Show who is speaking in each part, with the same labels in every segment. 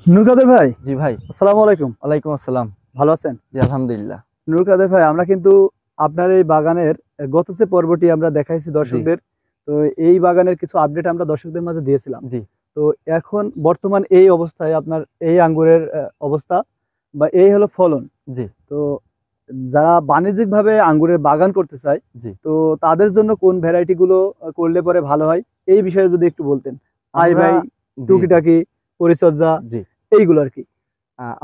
Speaker 1: নূর কাদের ভাই,
Speaker 2: জি ভাই।
Speaker 1: আসসালামু আলাইকুম।
Speaker 2: ওয়ালাইকুম আসসালাম।
Speaker 1: ভালো আছেন?
Speaker 2: জি আলহামদুলিল্লাহ।
Speaker 1: নূর কাদের ভাই, আমরা কিন্তু আপনার এই বাগানের গত যে পর্বটি আমরা দেখাইছি
Speaker 2: জি,
Speaker 1: দর্শকদের, তো এই বাগানের কিছু আপডেট আমরা দর্শকদের মাঝে দিয়েছিলাম।
Speaker 2: জি,
Speaker 1: তো এখন বর্তমান এই অবস্থায় আপনার এই আঙ্গুরের অবস্থা বা এই হলো ফলন।
Speaker 2: জি,
Speaker 1: তো যারা বাণিজ্যিকভাবে আঙ্গুরের বাগান করতে চায়,
Speaker 2: জি।
Speaker 1: তো তাদের জন্য কোন ভ্যারাইটি গুলো করলে পরে ভালো হয়, এই বিষয়ে যদি একটু বলতেন। আই
Speaker 2: আমরা
Speaker 1: ভাই,
Speaker 2: জি, জি,
Speaker 1: টুকিটাকি পরিচর্যা
Speaker 2: জি।
Speaker 1: এইগুলো আর কি।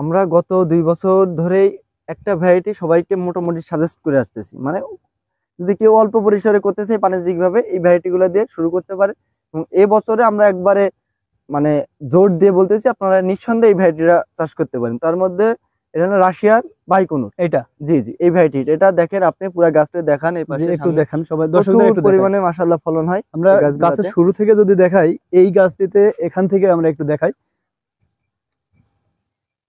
Speaker 2: আমরা গত ২ বছর ধরেই একটা ভ্যারাইটি সবাইকে মোটামুটি সাজেস্ট করে আসতেছি। মানে যদি কেউ অল্প পরিসরে করতে চায় বাণিজ্যিকভাবে এই ভ্যারাইটি গুলা দিয়ে শুরু করতে পারে। এবং এবছরে আমরা একবারে মানে জোর দিয়ে বলতেছি আপনারা নিঃসন্দেহে এই ভ্যারাইটিটা চাষ করতে পারেন। তার মধ্যে এটা হলো রাশিয়ার বাইকুনুর।
Speaker 1: এইটা
Speaker 2: জি, জি। এই ভ্যারাইটি এটা দেখেন আপনি পুরা গাছটা দেখান এই
Speaker 1: যে
Speaker 2: পাশে
Speaker 1: একটু
Speaker 2: সামনে।
Speaker 1: দেখান, সবাই দর্শকদের
Speaker 2: প্রচুর
Speaker 1: একটু দেখাই।
Speaker 2: পরিমাণে মাশাআল্লাহ ফলন হয়
Speaker 1: আমরা
Speaker 2: এই
Speaker 1: গাছের
Speaker 2: গাছগুলাতে।
Speaker 1: শুরু থেকে যদি দেখাই, এই গাছটিতে এখান থেকে আমরা একটু দেখাই,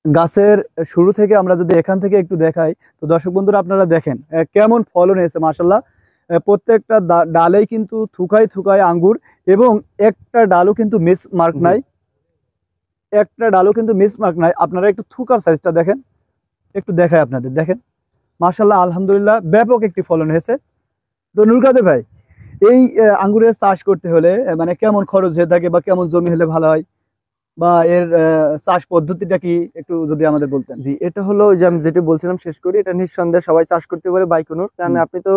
Speaker 1: গাছের শুরু থেকে আমরা যদি এখান থেকে একটু দেখাই, তো দর্শক বন্ধুরা আপনারা দেখেন কেমন ফলন হয়েছে মাশাআল্লাহ। প্রত্যেকটা ডালেই কিন্তু থুকায় থুকায় আঙ্গুর, এবং একটা ডালও কিন্তু মিস মার্ক
Speaker 2: জি।
Speaker 1: নাই, একটা ডালও কিন্তু মিস মার্ক নাই। আপনারা একটু থুকার সাইজটা দেখেন, একটু দেখায় আপনাদের, দেখেন মাশাআল্লাহ আলহামদুলিল্লাহ ব্যাপক একটি ফলন হয়েছে। তো নূর কাদের ভাই, এই আঙ্গুরের চাষ করতে হলে মানে কেমন খরচ হয়ে থাকে বা কেমন জমি হলে ভালো হয়, বা এর চাষ পদ্ধতিটা কি একটু যদি আমাদের বলতেন।
Speaker 2: জি, এটা হলো ওই যে আমি যেটা বলছিলাম শেষ করি। এটা নিঃসন্দেহে সবাই চাষ করতে পারে বাইকুনুর। কারণ
Speaker 1: হুম,
Speaker 2: আপনি তো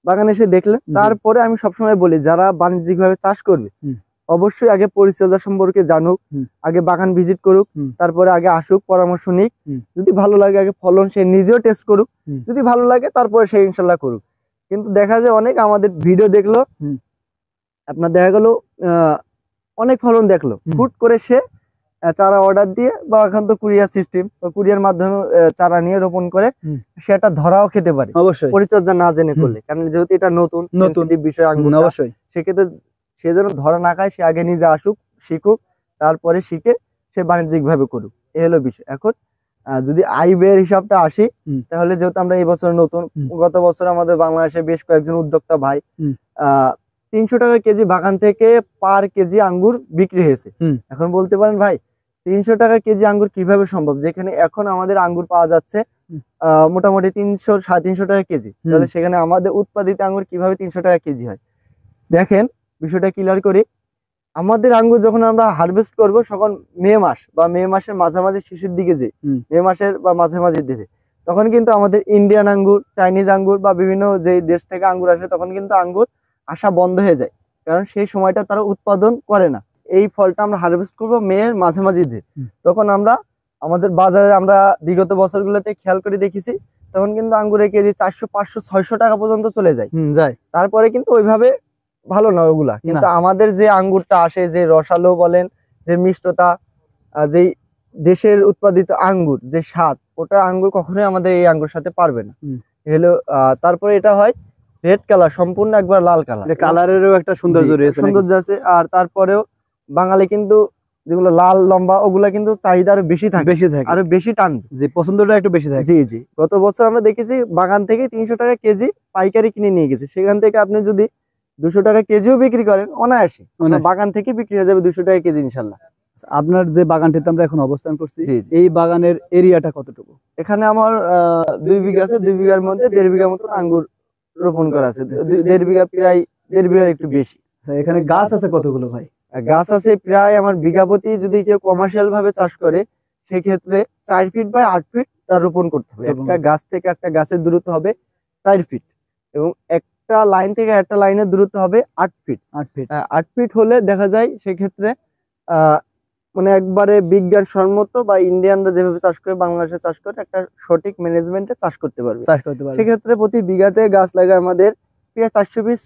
Speaker 2: বাগানে এসে দেখলেন।
Speaker 1: জি,
Speaker 2: তারপরে আমি সবসময় বলি যারা বাণিজ্যিকভাবে চাষ করবে
Speaker 1: হুম,
Speaker 2: অবশ্যই আগে পরিচর্যা সম্পর্কে জানুক,
Speaker 1: হুম,
Speaker 2: আগে বাগান ভিজিট করুক,
Speaker 1: হুম,
Speaker 2: তারপরে আগে আসুক, পরামর্শ নিক।
Speaker 1: হুম,
Speaker 2: যদি ভালো লাগে আগে ফলন সে নিজেও টেস্ট করুক।
Speaker 1: হুম,
Speaker 2: যদি ভালো লাগে তারপরে সে ইনশাল্লাহ করুক। কিন্তু দেখা যায় অনেক আমাদের ভিডিও দেখলো,
Speaker 1: হুম,
Speaker 2: আপনার দেখা গেল অনেক ফলন দেখলো।
Speaker 1: হুম,
Speaker 2: হুট করে সে চারা অর্ডার দিয়ে বা এখন তো কুরিয়ার সিস্টেম বা কুরিয়ার মাধ্যমে চারা নিয়ে রোপণ করে
Speaker 1: হুম,
Speaker 2: সেটা ধরাও খেতে পারে
Speaker 1: অবশ্যই।
Speaker 2: পরিচর্যা না জেনে
Speaker 1: হুম,
Speaker 2: করলে। কারণ যেহেতু এটা নতুন
Speaker 1: নতুন।
Speaker 2: সেনসিটিভ বিষয়
Speaker 1: হুম,
Speaker 2: আঙ্গুরটা,
Speaker 1: অবশ্যই।
Speaker 2: সেক্ষেত্রে সে যেন ধরা না খায়, সে আগে নিজে আসুক, শিখুক, তারপরে শিখে সে বাণিজ্যিক ভাবে করুক। এ হলো বিষয়। এখন যদি আয় ব্যয়ের হিসাবটা আসি,
Speaker 1: হুম,
Speaker 2: তাহলে যেহেতু আমরা এই বছর নতুন,
Speaker 1: হুম,
Speaker 2: গত বছর আমাদের বাংলাদেশে বেশ কয়েকজন উদ্যোক্তা ভাই
Speaker 1: হুম,
Speaker 2: আহ ৩০০ টাকা কেজি বাগান থেকে পার কেজি আঙ্গুর বিক্রি হয়েছে।
Speaker 1: হুম,
Speaker 2: এখন বলতে পারেন ভাই ৩০০ টাকা কেজি আঙ্গুর কিভাবে সম্ভব, যেখানে এখন আমাদের আঙ্গুর পাওয়া যাচ্ছে
Speaker 1: হুম,
Speaker 2: মোটামুটি ৩০০ সাড়ে ৩০০ টাকা কেজি,
Speaker 1: হুম,
Speaker 2: তাহলে সেখানে আমাদের উৎপাদিত আঙ্গুর কিভাবে ৩০০ টাকা কেজি হয়। দেখেন বিষয়টা ক্লিয়ার করি। আমাদের আঙ্গুর যখন আমরা হারভেস্ট করব তখন মে মাস বা মে মাসের মাঝামাঝি শেষের দিকে, যে
Speaker 1: হুম,
Speaker 2: মে মাসের বা মাঝামাঝির দিকে, তখন কিন্তু আমাদের ইন্ডিয়ান আঙ্গুর, চাইনিজ আঙ্গুর বা বিভিন্ন যে দেশ থেকে আঙ্গুর আসে তখন কিন্তু আঙ্গুর আসা বন্ধ হয়ে যায়। কারণ সেই সময়টা তারা উৎপাদন করে না। এই ফলটা আমরা হারভেস্ট করব মে এর মাঝামাঝি দিয়ে।
Speaker 1: হুম,
Speaker 2: তখন আমরা আমাদের বাজারে আমরা বিগত বছরগুলোতে খেয়াল করে দেখেছি, তখন কিন্তু আঙ্গুরের কেজি ৪০০, ৫০০, ৬০০ টাকা পর্যন্ত চলে যায়।
Speaker 1: হুম, যায়
Speaker 2: তারপরে কিন্তু ওইভাবে ভালো না ওগুলা।
Speaker 1: না।
Speaker 2: কিন্তু আমাদের যে আঙ্গুরটা আসে, যে রসালো বলেন, যে মিষ্টতা, যেই দেশের উৎপাদিত আঙ্গুর যে স্বাদ, ওটা আঙ্গুর কখনোই আমাদের এই আঙ্গুর সাথে পারবে না।
Speaker 1: হুম,
Speaker 2: হলো তারপরে এটা হয় রেড কালার, সম্পূর্ণ একবার লাল কালার।
Speaker 1: এটা কালারেরও একটা
Speaker 2: জি,
Speaker 1: সৌন্দর্য রয়েছে নাকি?
Speaker 2: সৌন্দর্য আছে। আর তারপরেও বাঙালি কিন্তু যেগুলো লাল লম্বা ওগুলা কিন্তু চাহিদা আরো বেশি থাকে,
Speaker 1: বেশি থাকে,
Speaker 2: আরো বেশি টানবে।
Speaker 1: যে পছন্দটা একটু বেশি থাকে।
Speaker 2: জি, জি। গত বছর আমরা দেখেছি বাগান থেকে ৩০০ টাকা কেজি পাইকারি কিনে নিয়ে গেছে। সেখান থেকে আপনি যদি ২০০ টাকা কেজিও বিক্রি করেন অনায়াসে আপনার
Speaker 1: অনায়াসে।
Speaker 2: বাগান থেকে বিক্রি হয়ে যাবে ২০০ টাকা কেজি ইনশাল্লাহ।
Speaker 1: আপনার যে বাগানটিতে আমরা এখন অবস্থান করছি,
Speaker 2: জি, জি।
Speaker 1: এই বাগানের এরিয়াটা কতটুকু?
Speaker 2: এখানে আমার ২ বিঘা আছে। ২ বিঘার মধ্যে ১.৫ বিঘা মতন আঙ্গুর রোপণ করা আছে। ১.৫ বিঘা, প্রায় ১.৫ বিঘার একটু বেশি।
Speaker 1: আচ্ছা, এখানে গাছ আছে কতগুলো ভাই?
Speaker 2: গাছ আছে প্রায় আমার বিঘা প্রতি, যদি কেউ কমার্শিয়াল ভাবে চাষ করে সেক্ষেত্রে ৪ ফিট বাই ৮ ফিট তার রোপণ করতে হবে।
Speaker 1: রোপণ
Speaker 2: একটা
Speaker 1: করতে।
Speaker 2: গাছ থেকে একটা গাছের দূরত্ব হবে ৪ ফিট, এবং একটা লাইন থেকে একটা লাইনের দূরত্ব হবে ৮ ফিট।
Speaker 1: ৮ ফিট।
Speaker 2: ৮ ফিট হলে দেখা যায় সেক্ষেত্রে আহ মানে একবারে বিজ্ঞানসম্মত বা ইন্ডিয়ানরা যেভাবে চাষ করে বাংলাদেশে চাষ করে একটা সঠিক ম্যানেজমেন্টে চাষ করতে পারবে।
Speaker 1: চাষ করতে পারবে।
Speaker 2: সেক্ষেত্রে প্রতি বিঘাতে গাছ লাগে আমাদের প্রায় ৪০০ পিস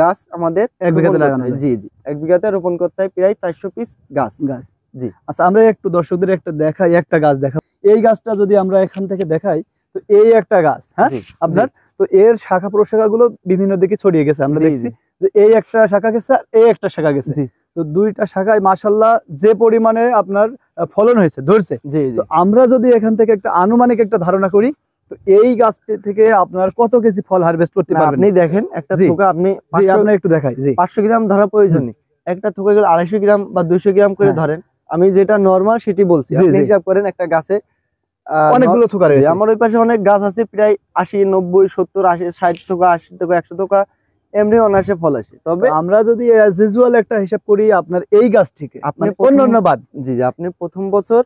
Speaker 2: গাছ আমাদের
Speaker 1: ১
Speaker 2: রোপণ
Speaker 1: বিঘাতে
Speaker 2: করতে
Speaker 1: লাগানো
Speaker 2: হয়।
Speaker 1: যায়
Speaker 2: জি, জি। ১ বিঘাতে রোপণ করতে হয় প্রায় ৪০০ পিস গাছ।
Speaker 1: গাছ।
Speaker 2: জি,
Speaker 1: আচ্ছা, আমরা একটু দর্শকদের একটা দেখাই, একটা গাছ দেখাই। এই গাছটা যদি আমরা এখান থেকে দেখাই, তো এই একটা গাছ, হ্যাঁ
Speaker 2: জি,
Speaker 1: আপনার, তো এর শাখা প্রশাখা গুলো বিভিন্ন দিকে ছড়িয়ে গেছে, আমরা
Speaker 2: জি,
Speaker 1: দেখছি
Speaker 2: জি,
Speaker 1: যে এই একটা শাখা গেছে আর এই একটা শাখা গেছে।
Speaker 2: জি,
Speaker 1: তো দুইটা শাখায় মাশাআল্লাহ যে পরিমাণে আপনার ফলন হয়েছে, ধরছে।
Speaker 2: জি,
Speaker 1: তো
Speaker 2: জি।
Speaker 1: আমরা যদি এখান থেকে একটা আনুমানিক একটা ধারণা করি, তো এই গাছটি থেকে আপনার কত কেজি ফল হারভেস্ট করতে
Speaker 2: না,
Speaker 1: পারবেন?
Speaker 2: আপনি দেখেন একটা
Speaker 1: জি,
Speaker 2: থোকা আপনি
Speaker 1: জি,
Speaker 2: ৫০০
Speaker 1: আপনার একটু দেখাই। জি,
Speaker 2: ৫০০ গ্রাম ধরা প্রয়োজন
Speaker 1: হুম,
Speaker 2: নেই। একটা থোকা গেলে ২৫০ গ্রাম বা ২০০ গ্রাম করে
Speaker 1: হ্যাঁ,
Speaker 2: ধরেন। আমি যেটা নরমাল সেটি বলছি,
Speaker 1: জি,
Speaker 2: আপনি
Speaker 1: জি।
Speaker 2: হিসাব করেন একটা গাছে
Speaker 1: অনেকগুলো থোকা রয়েছে।
Speaker 2: আমার ওই পাশে অনেক গাছ আছে, প্রায় 80, 90, 70, 80, 60 টাকা, 80 টাকা, 100 টাকা এমনি অনায়াসে ফল আসে। তবে
Speaker 1: আমরা যদি অ্যাজ ইউজুয়াল একটা হিসাব করি আপনার এই গাছটিকে,
Speaker 2: আপনি
Speaker 1: মানে
Speaker 2: প্রথম-
Speaker 1: অন্যান্য বাদ,
Speaker 2: জি জি, আপনি প্রথম বছর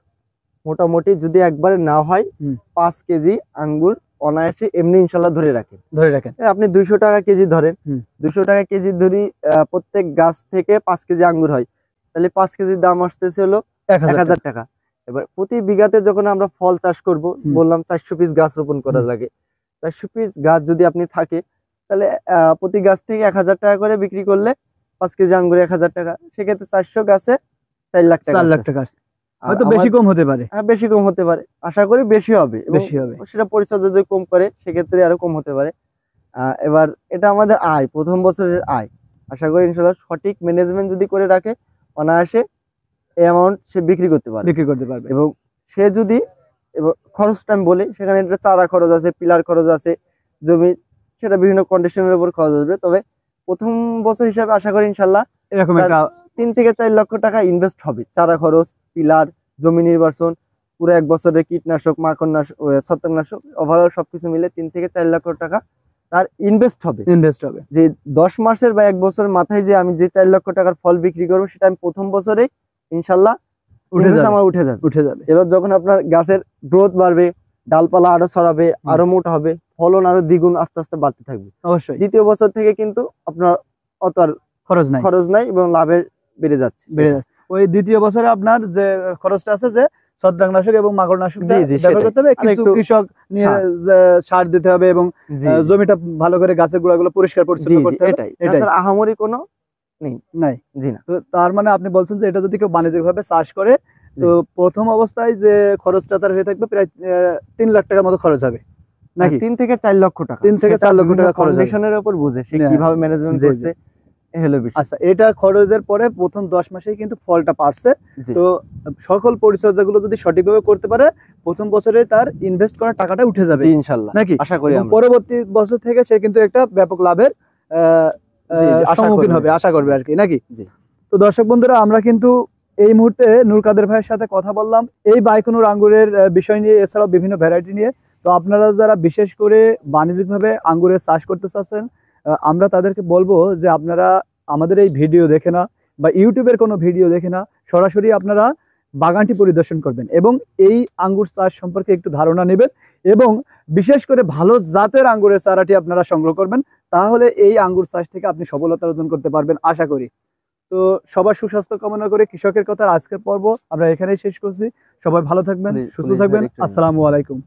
Speaker 2: মোটামুটি যদি একবারে না হয়
Speaker 1: হুম।
Speaker 2: 5 কেজি আঙ্গুর অনায়াসে এমনি ইনশাল্লাহ ধরে রাখেন।
Speaker 1: ধরে রাখেন।
Speaker 2: আপনি 200 টাকা কেজি ধরেন,
Speaker 1: হুম।
Speaker 2: 200 টাকা কেজি ধরি, প্রত্যেক গাছ থেকে 5 কেজি আঙ্গুর হয়, তাহলে 5 কেজির দাম আসতেছে হলো
Speaker 1: 1000
Speaker 2: 1000 টাকা। এবার প্রতি বিঘাতে যখন আমরা ফল চাষ করব,
Speaker 1: হুম।
Speaker 2: বললাম 400 পিস গাছ রোপণ করা
Speaker 1: হুম।
Speaker 2: লাগে, 400 পিস গাছ যদি আপনি থাকে, তাহলে প্রতি গাছ থেকে 1000 টাকা করে বিক্রি করলে 5 কেজি আঙ্গুরে 1000 টাকা, সেক্ষেত্রে 400 গাছে 4 লাখ টাকা
Speaker 1: 4 লাখ
Speaker 2: আসতেছে।
Speaker 1: টাকা আসছে।
Speaker 2: আর
Speaker 1: হয়তো
Speaker 2: আমার-
Speaker 1: বেশি কম হতে পারে।
Speaker 2: হ্যাঁ, বেশি কম হতে পারে, আশা করি বেশি হবে, এবং
Speaker 1: বেশি হবে।
Speaker 2: সেটা পরিচর্যা যদি কম করে সেক্ষেত্রে আরো কম হতে পারে। এবার এটা আমাদের আয়, প্রথম বছরের আয়। আশা করি ইনশাল্লাহ সঠিক ম্যানেজমেন্ট যদি করে রাখে, অনায়াসে এই অ্যামাউন্ট সে বিক্রি করতে পারে।
Speaker 1: বিক্রি করতে পারবে।
Speaker 2: এবং সে যদি, এবং খরচটা আমি বলি, সেখানে একটা চারা খরচ আছে, পিলার খরচ আছে, জমি, সেটা বিভিন্ন কন্ডিশনের উপর খরচ আসবে। তবে প্রথম বছর হিসাবে আশা করি ইনশাল্লাহ
Speaker 1: এরকম
Speaker 2: তার
Speaker 1: একটা
Speaker 2: 3 থেকে 4 লক্ষ টাকা ইনভেস্ট হবে, চারা খরচ, পিলার, জমি নির্বাচন, পুরো 1 বছরের কীটনাশক, মাকড়নাশক, ছত্রাকনাশক, ওভারঅল সবকিছু মিলে 3 থেকে 4 লক্ষ টাকা তার ইনভেস্ট হবে।
Speaker 1: ইনভেস্ট হবে।
Speaker 2: যে 10 মাসের বা 1 বছরের মাথায় যে আমি যে 4 লক্ষ টাকার ফল বিক্রি করবো, সেটা আমি প্রথম বছরেই ইনশাল্লাহ
Speaker 1: উঠে
Speaker 2: invest
Speaker 1: যাবে।
Speaker 2: আমার উঠে যাবে।
Speaker 1: উঠে যাবে।
Speaker 2: এবার যখন আপনার গাছের গ্রোথ বাড়বে, ডালপালা আরো ছড়াবে, আরো মোটা হবে, ফলন আরো দ্বিগুণ আস্তে আস্তে বাড়তে থাকবে।
Speaker 1: অবশ্যই।
Speaker 2: দ্বিতীয় বছর থেকে কিন্তু আপনার অত আর
Speaker 1: খরচ নাই।
Speaker 2: খরচ নাই এবং লাভের বেড়ে যাচ্ছে।
Speaker 1: বেড়ে যাচ্ছে। ওই দ্বিতীয় বছরে আপনার যে খরচটা আছে, যে ছত্রাকনাশক এবং মাকড়নাশক
Speaker 2: জি, জি,
Speaker 1: ব্যবহার
Speaker 2: সেটাই।
Speaker 1: করতে হবে,
Speaker 2: আর
Speaker 1: কিছু
Speaker 2: একটু
Speaker 1: কৃষক নিয়ে
Speaker 2: সার।
Speaker 1: যে সার দিতে হবে এবং
Speaker 2: জি, জি,
Speaker 1: জমিটা ভালো করে গাছের গোড়াগুলো পরিষ্কার
Speaker 2: জি,
Speaker 1: পরিচ্ছন্ন
Speaker 2: জি,
Speaker 1: করতে হবে।
Speaker 2: এটাই।
Speaker 1: এটাই।
Speaker 2: তাছাড়া আহামরি কোনো
Speaker 1: নাই।
Speaker 2: জি না।
Speaker 1: তো তার মানে আপনি বলছেন যে এটা যদি কেউ বাণিজ্যিকভাবে চাষ করে, তো প্রথম অবস্থায় যে খরচটা তার হয়ে থাকবে প্রায় 3 লাখ টাকার মতো খরচ হবে নাকি?
Speaker 2: 3 থেকে 4 লক্ষ টাকা।
Speaker 1: 3 থেকে 4 লক্ষ টাকা খরচ হবে।
Speaker 2: কন্ডিশনের উপর বুঝে সে
Speaker 1: হ্যাঁ,
Speaker 2: কিভাবে ম্যানেজমেন্ট
Speaker 1: জি, জি।
Speaker 2: করছে, এই হলো বিষয়।
Speaker 1: আচ্ছা, এটা খরচের পরে প্রথম 10 মাসেই কিন্তু ফলটা পারছে।
Speaker 2: জি,
Speaker 1: তো সকল পরিচর্যাগুলো যদি সঠিকভাবে করতে পারে, প্রথম বছরে তার ইনভেস্ট করা টাকাটা উঠে যাবে
Speaker 2: জি, ইনশাল্লাহ
Speaker 1: নাকি?
Speaker 2: আশা করি
Speaker 1: এবং
Speaker 2: আমরা।
Speaker 1: পরবর্তী বছর থেকে সে কিন্তু একটা ব্যাপক লাভের
Speaker 2: জি, জি, আশা
Speaker 1: সম্মুখীন
Speaker 2: করবে।
Speaker 1: হবে, আশা করবে আর কি, নাকি?
Speaker 2: জি।
Speaker 1: তো দর্শক বন্ধুরা, আমরা কিন্তু এই মুহূর্তে নূর কাদের ভাইয়ের সাথে কথা বললাম এই বাইকুনুর আঙ্গুরের বিষয় নিয়ে, এছাড়াও বিভিন্ন ভ্যারাইটি নিয়ে। তো আপনারা যারা বিশেষ করে বাণিজ্যিকভাবে আঙ্গুরের চাষ করতে চাচ্ছেন, আমরা তাদেরকে বলবো যে আপনারা আমাদের এই ভিডিও দেখে না, বা ইউটিউবের কোনো ভিডিও দেখে না, সরাসরি আপনারা বাগানটি পরিদর্শন করবেন এবং এই আঙ্গুর চাষ সম্পর্কে একটু ধারণা নেবেন, এবং বিশেষ করে ভালো জাতের আঙ্গুরের চারাটি আপনারা সংগ্রহ করবেন। তাহলে এই আঙ্গুর চাষ থেকে আপনি সফলতা অর্জন করতে পারবেন আশা করি। তো সবার সুস্বাস্থ্য কামনা করে কৃষকের কথার আজকের পর্ব আমরা এখানেই শেষ করছি। সবাই ভালো থাকবেন, সুস্থ
Speaker 2: পুলিশ
Speaker 1: থাকবেন।
Speaker 2: ভাইয়ের একটু-
Speaker 1: আসসালামু আলাইকুম।